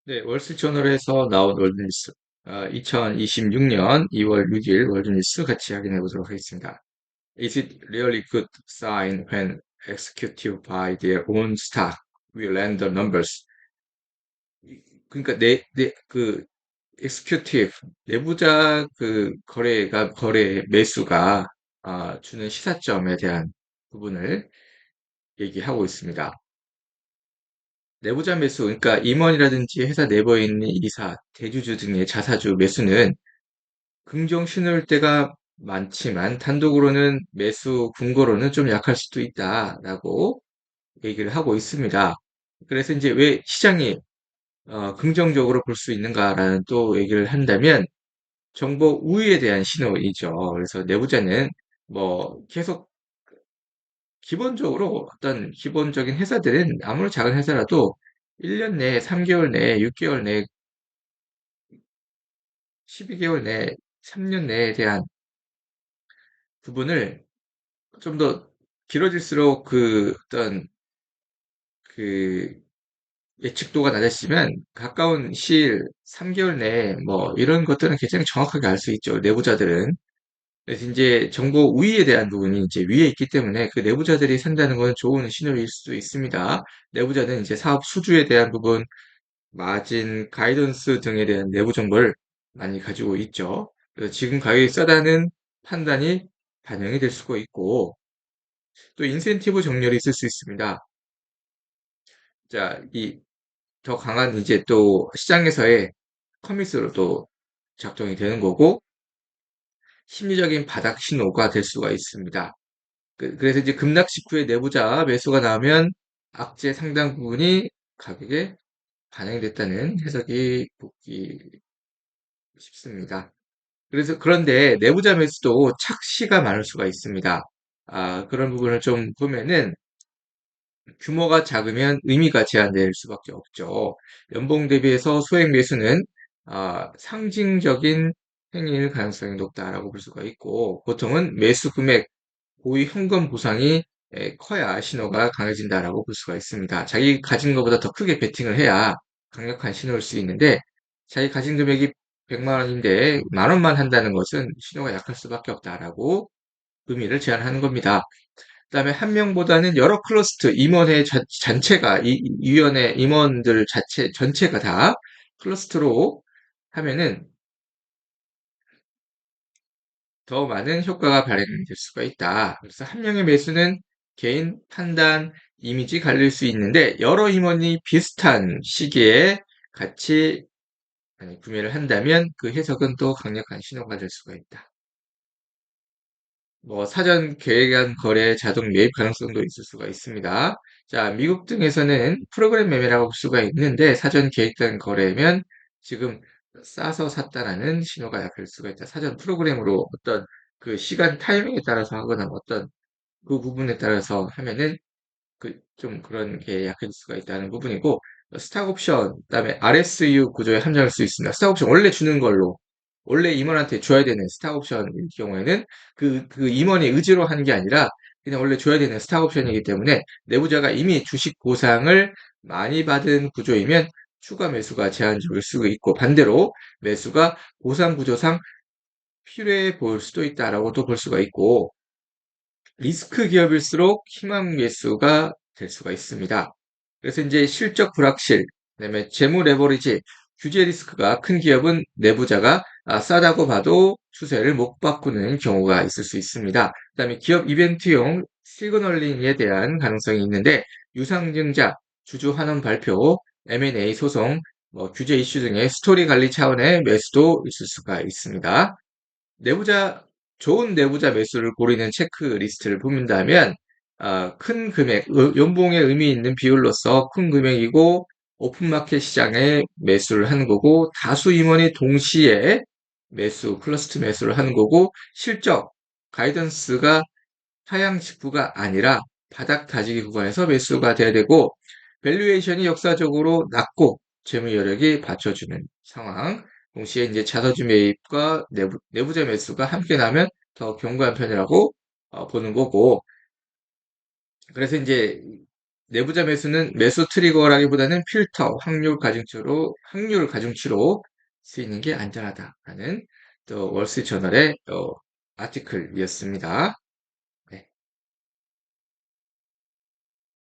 네, 월스트리트저널에서 나온 월드뉴스, 2026년 2월 6일 월드뉴스 같이 확인해 보도록 하겠습니다. Is it really good sign when executive by their own stock will land the numbers? 그러니까 executive, 내부자 거래 매수가 주는 시사점에 대한 부분을 얘기하고 있습니다. 내부자 매수, 그러니까 임원이라든지 회사 내부에 있는 이사, 대주주 등의 자사주 매수는 긍정 신호일 때가 많지만 단독으로는 매수 궁고로는 좀 약할 수도 있다라고 얘기를 하고 있습니다. 그래서 이제 왜 시장이 긍정적으로 볼 수 있는가라는 또 얘기를 한다면 정보 우위에 대한 신호이죠. 그래서 내부자는 뭐 계속 기본적으로 어떤 기본적인 회사들은 아무리 작은 회사라도 1년 내에, 3개월 내에, 6개월 내에, 12개월 내에, 3년 내에 대한 부분을 좀 더 길어질수록 그 예측도가 낮아지면 가까운 시일 3개월 내에 뭐 이런 것들은 굉장히 정확하게 알 수 있죠. 내부자들은. 그래서 이제 정보 우위에 대한 부분이 이제 위에 있기 때문에 그 내부자들이 산다는 건 좋은 신호일 수도 있습니다. 내부자는 이제 사업 수주에 대한 부분, 마진, 가이던스 등에 대한 내부 정보를 많이 가지고 있죠. 그래서 지금 가격이 싸다는 판단이 반영이 될 수가 있고, 또 인센티브 정렬이 있을 수 있습니다. 자, 더 강한 이제 또 시장에서의 커밋으로 또 작동이 되는 거고, 심리적인 바닥 신호가 될 수가 있습니다. 그래서 이제 급락 직후에 내부자 매수가 나오면 악재 상당 부분이 가격에 반영이 됐다는 해석이 보기 쉽습니다. 그런데 내부자 매수도 착시가 많을 수가 있습니다. 그런 부분을 좀 보면은 규모가 작으면 의미가 제한될 수밖에 없죠. 연봉 대비해서 소액 매수는 상징적인 행위일 가능성이 높다라고 볼 수가 있고, 보통은 매수 금액, 고위 현금 보상이 커야 신호가 강해진다라고 볼 수가 있습니다. 자기 가진 것보다 더 크게 베팅을 해야 강력한 신호일 수 있는데, 자기 가진 금액이 100만 원인데 만 원만 한다는 것은 신호가 약할 수밖에 없다라고 의미를 제한하는 겁니다. 그다음에 한 명보다는 여러 클러스터 임원회 전체가 이 위원회 임원들 전체가 다 클러스터로 하면은 더 많은 효과가 발생될 수가 있다. 그래서 한 명의 매수는 개인 판단, 이미지 갈릴 수 있는데 여러 임원이 비슷한 시기에 같이 구매를 한다면 그 해석은 또 강력한 신호가 될 수가 있다. 뭐 사전 계획한 거래 자동 매입 가능성도 있을 수가 있습니다. 자, 미국 등에서는 프로그램 매매라고 볼 수가 있는데 사전 계획된 거래면 지금 싸서 샀다라는 신호가 약할 수가 있다. 사전 프로그램으로 어떤 그 시간 타이밍에 따라서 하거나 어떤 그 부분에 따라서 하면은 좀 그런 게 약해질 수가 있다는 부분이고, 스탁 옵션, 그다음에 RSU 구조에 함정할 수 있습니다. 스탁 옵션 원래 주는 걸로, 원래 임원한테 줘야 되는 스탁 옵션일 경우에는 그 임원이 의지로 하는 게 아니라 그냥 원래 줘야 되는 스탁 옵션이기 때문에 내부자가 이미 주식 보상을 많이 받은 구조이면 추가 매수가 제한적일 수가 있고, 반대로 매수가 보상 구조상 필요해 보일 수도 있다라고도 볼 수가 있고, 리스크 기업일수록 희망 매수가 될 수가 있습니다. 그래서 이제 실적 불확실, 그다음에 재무 레버리지, 규제 리스크가 큰 기업은 내부자가 싸다고 봐도 추세를 못 바꾸는 경우가 있을 수 있습니다. 그다음에 기업 이벤트용 시그널링에 대한 가능성이 있는데 유상증자, 주주 환원 발표, M&A 소송, 뭐 규제 이슈 등의 스토리 관리 차원의 매수도 있을 수가 있습니다. 내부자, 좋은 내부자 매수를 고르는 체크리스트를 뽑는다면, 큰 금액, 연봉에 의미 있는 비율로서 큰 금액이고, 오픈마켓 시장에 매수를 하는 거고, 다수 임원이 동시에 클러스터 매수를 하는 거고, 실적, 가이던스가 하향 직후가 아니라 바닥 다지기 구간에서 매수가 돼야 되고, 밸류에이션이 역사적으로 낮고, 재무 여력이 받쳐주는 상황. 동시에 이제 자사주 매입과 내부자 매수가 함께 나면 더 견고한 편이라고 보는 거고, 그래서 이제 내부자 매수는 매수 트리거라기보다는 필터, 확률 가중치로 쓰이는 게 안전하다라는 또 월스트리트저널의 아티클이었습니다.